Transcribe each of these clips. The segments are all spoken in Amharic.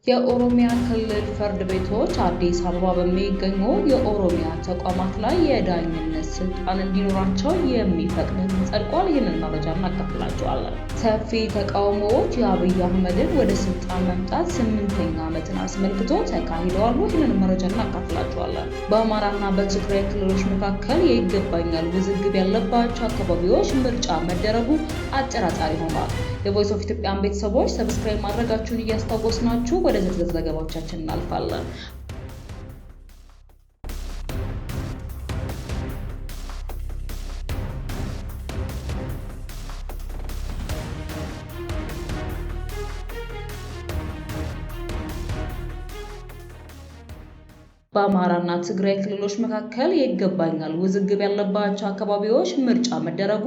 የኦሮሚያ ክልል ፍርድ ቤቶች አዲስ አበባ በሚገኙ የኦሮሚያ ተቋማት ላይ የዳኝነት ስልጣን እንዲኖራቸው የሚፈቅድ ሕግ ጸድቋል። ይህንን መረጃ እናካፍላችኋለን። ሰፊ ተቃውሞዎች የአብይ አህመድን ወደ ስልጣን መምጣት 8ኛ ዓመትን አስመልክቶ ተካሂደዋል። ይህንን መረጃ እናካፍላችኋለን። በአማራና በትግራይ ክልሎች መካከል የይገባኛል ውዝግብ ያለባቸው አካባቢዎች ምርጫ መደረጉ አጠራጣሪ ሆኗል። የቮይስ ኦፍ ኢትዮጵያን ቤተሰቦች ሰብስክራይብ ማድረጋችሁን እያስታወስናችሁ ወደ ዝርዝር ዘገባዎቻችን እናልፋለን። በአማራና ትግራይ ክልሎች መካከል የይገባኛል ውዝግብ ያለባቸው አካባቢዎች ምርጫ መደረጉ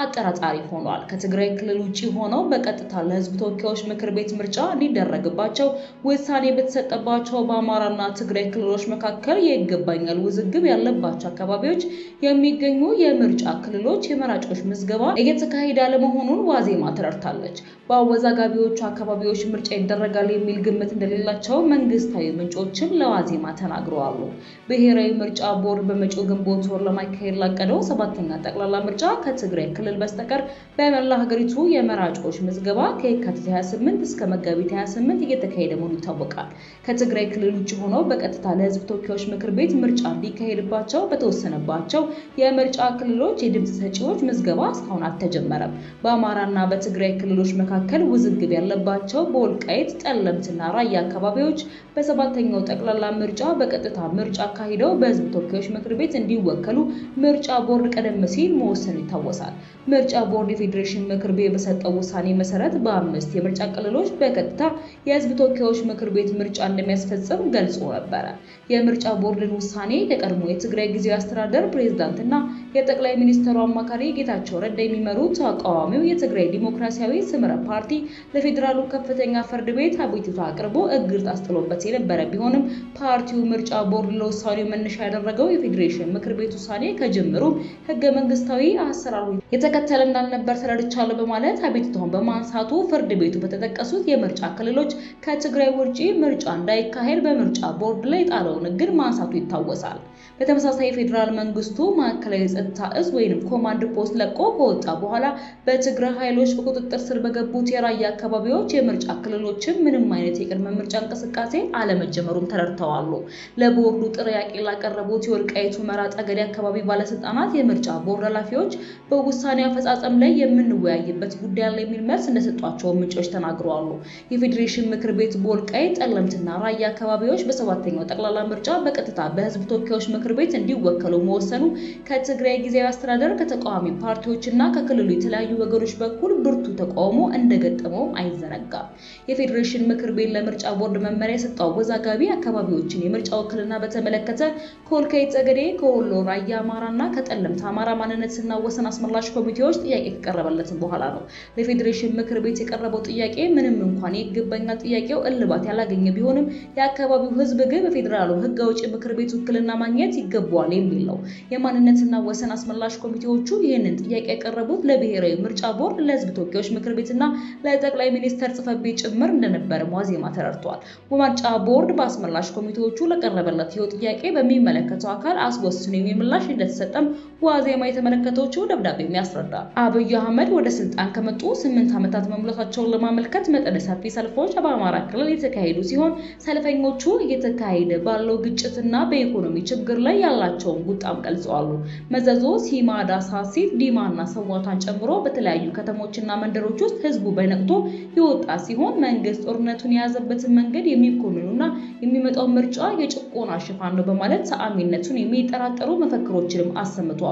አጠራጣሪ ሆኗል። ከትግራይ ክልል ውጪ ሆነው በቀጥታ ለሕዝብ ተወካዮች ምክር ቤት ምርጫ እንዲደረግባቸው ውሳኔ በተሰጠባቸው በአማራና ትግራይ ክልሎች መካከል የይገባኛል ውዝግብ ያለባቸው አካባቢዎች የሚገኙ የምርጫ ክልሎች የመራጮች ምዝገባ እየተካሄደ አለመሆኑን ዋዜማ ተረድታለች። በአወዛጋቢዎቹ አካባቢዎች ምርጫ ይደረጋል የሚል ግምት እንደሌላቸው መንግስታዊ ምንጮችም ለዋዜማ ተናግረዋል። ብሔራዊ ምርጫ ቦርድ በመጪው ግንቦት ወር ለማካሄድ ላቀደው 7ኛ ጠቅላላ ምርጫ ከትግራይ ክልል በስተቀር በመላ ሀገሪቱ የመራጮች ምዝገባ ከየካቲት 28 እስከ መጋቢት 28 እየተካሄደ መሆኑ ይታወቃል። ከትግራይ ክልል ውጭ ሆነው በቀጥታ ለሕዝብ ተወካዮች ምክር ቤት ምርጫ እንዲካሄድባቸው በተወሰነባቸው የምርጫ ክልሎች የድምፅ ሰጪዎች ምዝገባ እስካሁን አልተጀመረም። በአማራና በትግራይ ክልሎች መካከል ውዝግብ ያለባቸው በወልቃይት ጠለምትና ራያ አካባቢዎች በ7ኛው ጠቅላላ ምርጫ በቀጥታ ምርጫ አካሂደው በሕዝብ ተወካዮች ምክር ቤት እንዲወከሉ ምርጫ ቦርድ ቀደም ሲል መወሰኑ ይታወሳል። ምርጫ ቦርድ የፌዴሬሽን ምክር ቤት በሰጠው ውሳኔ መሰረት በ5 የምርጫ ክልሎች በቀጥታ የሕዝብ ተወካዮች ምክር ቤት ምርጫ እንደሚያስፈጽም ገልጾ ነበረ። የምርጫ ቦርድን ውሳኔ የቀድሞ የትግራይ ጊዜያዊ አስተዳደር ፕሬዝዳንትና የጠቅላይ ሚኒስትሩ አማካሪ ጌታቸው ረዳ የሚመሩት ተቃዋሚው የትግራይ ዲሞክራሲያዊ ስምረት ፓርቲ ለፌዴራሉ ከፍተኛ ፍርድ ቤት አቤቱታ አቅርቦ እግድ አስጥሎበት የነበረ ቢሆንም ፓርቲው ምርጫ ቦርድ ለውሳኔው መነሻ ያደረገው የፌዴሬሽን ምክር ቤት ውሳኔ ከጅምሩ ህገ መንግስታዊ አሰራሩ የተከተለ እንዳልነበር ተረድቻለሁ በማለት አቤቱታውን በማንሳቱ ፍርድ ቤቱ በተጠቀሱት የምርጫ ክልሎች ከትግራይ ውጪ ምርጫ እንዳይካሄድ በምርጫ ቦርድ ላይ ጣለውን እግድ ማንሳቱ ይታወሳል። በተመሳሳይ ፌዴራል መንግስቱ ማዕከላዊ የጸጥታ እዝ ወይንም ኮማንድ ፖስት ለቆ ከወጣ በኋላ በትግራይ ኃይሎች በቁጥጥር ስር በገቡት የራያ አካባቢዎች የምርጫ ክልሎችን ምንም አይነት የቅድመ ምርጫ እንቅስቃሴ አለመጀመሩን ተረድተዋል። ለቦርዱ ጥያቄ ላቀረቡት የወልቃይት ሁመራ ጠገዴ አካባቢ ባለስልጣናት የምርጫ ቦርድ ኃላፊዎች በውሳኔ አፈጻጸም ላይ የምንወያይበት ጉዳይ አለ የሚል መልስ እንደሰጧቸው ምንጮች ተናግረዋል። የፌዴሬሽን ምክር ቤት በወልቃይት ጠለምትና ራያ አካባቢዎች በ7ኛው ጠቅላላ ምርጫ በቀጥታ በሕዝብ ተወካዮች ምክር ቤት እንዲወከሉ መወሰኑ ከትግራይ ጊዜያዊ አስተዳደር ከተቃዋሚ ፓርቲዎችና ከክልሉ የተለያዩ ወገኖች በኩል ብርቱ ተቃውሞ እንደገጠመው አይዘነጋም። የፌዴሬሽን ምክር ቤት ለምርጫ ቦርድ መመሪያ የሰጠው አወዛጋቢ አካባቢዎችን የምርጫ ውክልና በተመለከተ ከወልቃይት ጠገዴ፣ ከወሎ ራያ አማራና ከጠለምት አማራ ማንነትና ወሰን አስመላሽ ኮሚቴዎች ጥያቄ ከቀረበለት በኋላ ነው። ለፌዴሬሽን ምክር ቤት የቀረበው ጥያቄ ምንም እንኳን ይገባኛል ጥያቄው እልባት ያላገኘ ቢሆንም የአካባቢው ሕዝብ ግን በፌዴራሉ ሕግ አውጪ ምክር ቤት ውክልና ማግኘት ይገባዋል የሚል ነው። የማንነትና ወሰን አስመላሽ ኮሚቴዎቹ ይህንን ጥያቄ ያቀረቡት ለብሔራዊ ምርጫ ቦርድ፣ ለሕዝብ ተወካዮች ምክር ቤትና ለጠቅላይ ሚኒስትር ጽሕፈት ቤት ጭምር እንደነበረ ዋዜማ ተረድቷል። ምርጫ ቦርድ በአስመላሽ ኮሚቴዎቹ ለቀረበለት ይኸው ጥያቄ በሚመለከተው አካል አስወስኖ ምላሽ እንደተሰጠም ዋዜማ የተመለከተችው ደብዳቤ ያስረዳል። አብይ አህመድ ወደ ስልጣን ከመጡ 8 ዓመታት መሙላታቸውን ለማመልከት መጠነ ሰፊ ሰልፎች በአማራ ክልል የተካሄዱ ሲሆን ሰልፈኞቹ እየተካሄደ ባለው ግጭትና በኢኮኖሚ ችግር ላይ ያላቸውን ቁጣም ገልጸዋል። መዘዞ፣ ሲማዳ፣ ሳሲት፣ ዲማና ሰዋታን ጨምሮ በተለያዩ ከተሞችና መንደሮች ውስጥ ህዝቡ በነቅቶ የወጣ ሲሆን መንግስት ጦርነቱን የያዘበትን መንገድ የሚኮንኑና የሚመጣው ምርጫ የጭቆና ሽፋን ነው በማለት ተአማኒነቱን የሚጠራጠሩ መፈክሮችንም አሰምተዋል።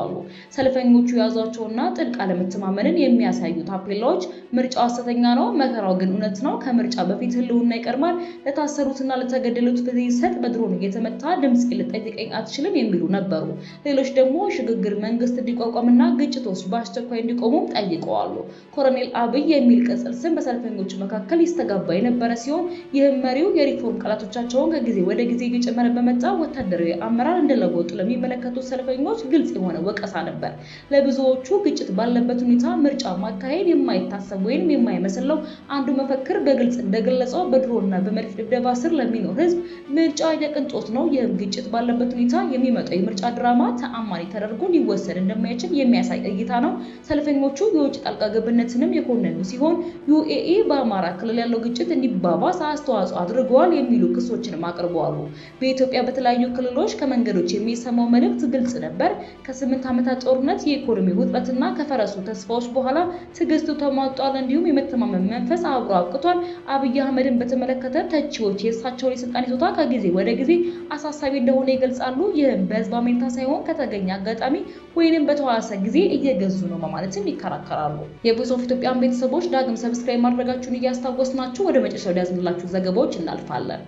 ሰልፈኞቹ የያዟቸውና ጥልቅ አለመተማመንን የሚያሳዩ ታፔላዎች ምርጫው ሐሰተኛ ነው፣ መከራው ግን እውነት ነው፣ ከምርጫ በፊት ህልውና ይቀድማል፣ ለታሰሩትና ለተገደሉት ፍትህ ይሰጥ፣ በድሮን እየተመታ ድምጽ ልጠይቀኝ አትችልም የሚሉ ነበሩ። ሌሎች ደግሞ ሽግግር የሽግግር መንግስት እንዲቋቋምና ግጭቶች በአስቸኳይ እንዲቆሙ ጠይቀዋል። ኮሎኔል አብይ የሚል ቅጽል ስም በሰልፈኞቹ መካከል ይስተጋባ የነበረ ሲሆን ይህም መሪው የሪፎርም ቃላቶቻቸውን ከጊዜ ወደ ጊዜ እየጨመረ በመጣ ወታደራዊ አመራር እንደለወጡ ለሚመለከቱት ሰልፈኞች ግልጽ የሆነ ወቀሳ ነበር። ለብዙዎቹ ግጭት ባለበት ሁኔታ ምርጫ ማካሄድ የማይታሰብ ወይም የማይመስለው አንዱ መፈክር በግልጽ እንደገለጸው በድሮና በመድፍ ድብደባ ስር ለሚኖር ህዝብ ምርጫ የቅንጦት ነው። ይህም ግጭት ባለበት ሁኔታ የሚመጣው የምርጫ ድራማ ተአማኒ ተደርጎ ሊወሰድ እንደማይችል የሚያሳይ እይታ ነው። ሰልፈኞቹ የውጭ ጣልቃ ገብነትንም የኮነኑ ሲሆን ዩኤኢ በአማራ ክልል ያለው ግጭት እንዲባባስ አስተዋጽኦ አድርገዋል የሚሉ ክሶችንም አቅርበዋል። በኢትዮጵያ በተለያዩ ክልሎች ከመንገዶች የሚሰማው መልእክት ግልጽ ነበር። ከ8 ዓመታት ጦርነት፣ የኢኮኖሚ ውጥረትና ከፈረሱ ተስፋዎች በኋላ ትዕግስቱ ተሟጧል። እንዲሁም የመተማመን መንፈስ አብሮ አብቅቷል። አብይ አህመድን በተመለከተ ተቺዎች የእሳቸውን የስልጣን ይዞታ ከጊዜ ወደ ጊዜ አሳሳቢ እንደሆነ ይገልጻሉ። ይህም በህዝብ አመኔታ ሳይሆን ከተገኘ አጋጣሚ ወይንም በተዋሰ ጊዜ እየገዙ ነው በማለትም ይከራከራሉ። የቮይስ ኦፍ ኢትዮጵያን ቤተሰቦች ዳግም ሰብስክራይብ ማድረጋችሁን እያስታወስናችሁ ወደ መጨረሻው ያዝንላችሁ ዘገባዎች እናልፋለን።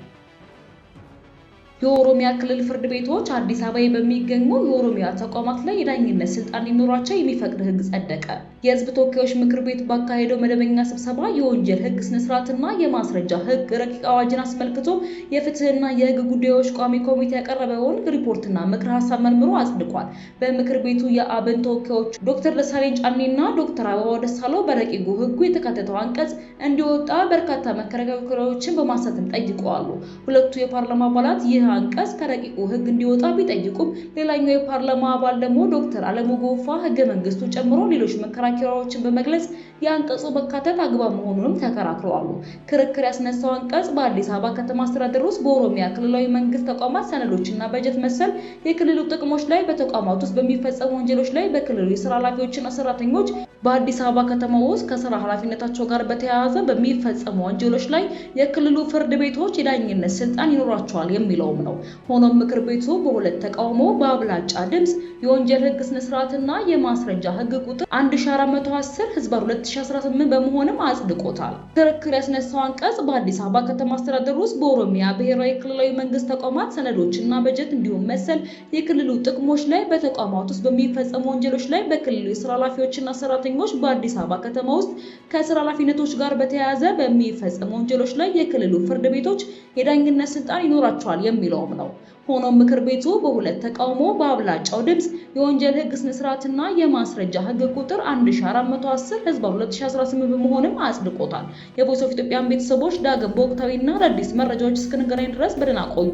የኦሮሚያ ክልል ፍርድ ቤቶች አዲስ አበባ በሚገኙ የኦሮሚያ ተቋማት ላይ የዳኝነት ስልጣን እንዲኖራቸው የሚፈቅድ ህግ ጸደቀ። የህዝብ ተወካዮች ምክር ቤት ባካሄደው መደበኛ ስብሰባ የወንጀል ህግ ስነ ስርዓትና የማስረጃ ህግ ረቂቅ አዋጅን አስመልክቶ የፍትህና የህግ ጉዳዮች ቋሚ ኮሚቴ ያቀረበውን ሪፖርትና ምክር ሀሳብ መርምሮ አጽድቋል። በምክር ቤቱ የአብን ተወካዮች ዶክተር ደሳለኝ ጫኔና ዶክተር አበባው ደሳለው በረቂቁ ህጉ የተካተተው አንቀጽ እንዲወጣ በርካታ መከራከሪያዎችን በማንሳትም ጠይቀዋል። ሁለቱ የፓርላማ አባላት ይህ አንቀጽ ከረቂቁ ህግ እንዲወጣ ቢጠይቁም ሌላኛው የፓርላማ አባል ደግሞ ዶክተር አለሙ ጎፋ ህገ መንግስቱ ጨምሮ ሌሎች መከራከሪያዎችን በመግለጽ የአንቀጹ መካተት አግባብ መሆኑንም ተከራክረዋል። ክርክር ያስነሳው አንቀጽ በአዲስ አበባ ከተማ አስተዳደር ውስጥ በኦሮሚያ ክልላዊ መንግስት ተቋማት ሰነዶችና በጀት መሰል የክልሉ ጥቅሞች ላይ በተቋማት ውስጥ በሚፈጸሙ ወንጀሎች ላይ በክልሉ የስራ ኃላፊዎችና ሰራተኞች በአዲስ አበባ ከተማ ውስጥ ከስራ ኃላፊነታቸው ጋር በተያያዘ በሚፈጸሙ ወንጀሎች ላይ የክልሉ ፍርድ ቤቶች የዳኝነት ስልጣን ይኖራቸዋል የሚለውም ነው። ሆኖም ምክር ቤቱ በሁለት ተቃውሞ በአብላጫ ድምጽ የወንጀል ህግ ስነ ስርዓትና የማስረጃ ህግ ቁጥር 1410/2018 በመሆንም አጽድቆታል። ክርክር ያስነሳው አንቀጽ በአዲስ አበባ ከተማ አስተዳደር ውስጥ በኦሮሚያ ብሔራዊ ክልላዊ መንግስት ተቋማት ሰነዶችና በጀት እንዲሁም መሰል የክልሉ ጥቅሞች ላይ በተቋማት ውስጥ በሚፈጸሙ ወንጀሎች ላይ በክልሉ የስራ ኃላፊዎችና ሰራተኞች በአዲስ አበባ ከተማ ውስጥ ከስራ ኃላፊነቶች ጋር በተያያዘ በሚፈጸሙ ወንጀሎች ላይ የክልሉ ፍርድ ቤቶች የዳኝነት ስልጣን ይኖራቸዋል የሚለውም ነው። ሆኖም ምክር ቤቱ በሁለት ተቃውሞ በአብላጫው ድምጽ የወንጀል ህግ ስነ ስርዓትና የማስረጃ ህግ ቁጥር 1410/2018 በመሆንም አጽድቆታል። የቮይስ ኦፍ ኢትዮጵያን ቤተሰቦች ዳግም በወቅታዊና አዳዲስ መረጃዎች እስክንገናኝ ድረስ በደህና ቆዩ።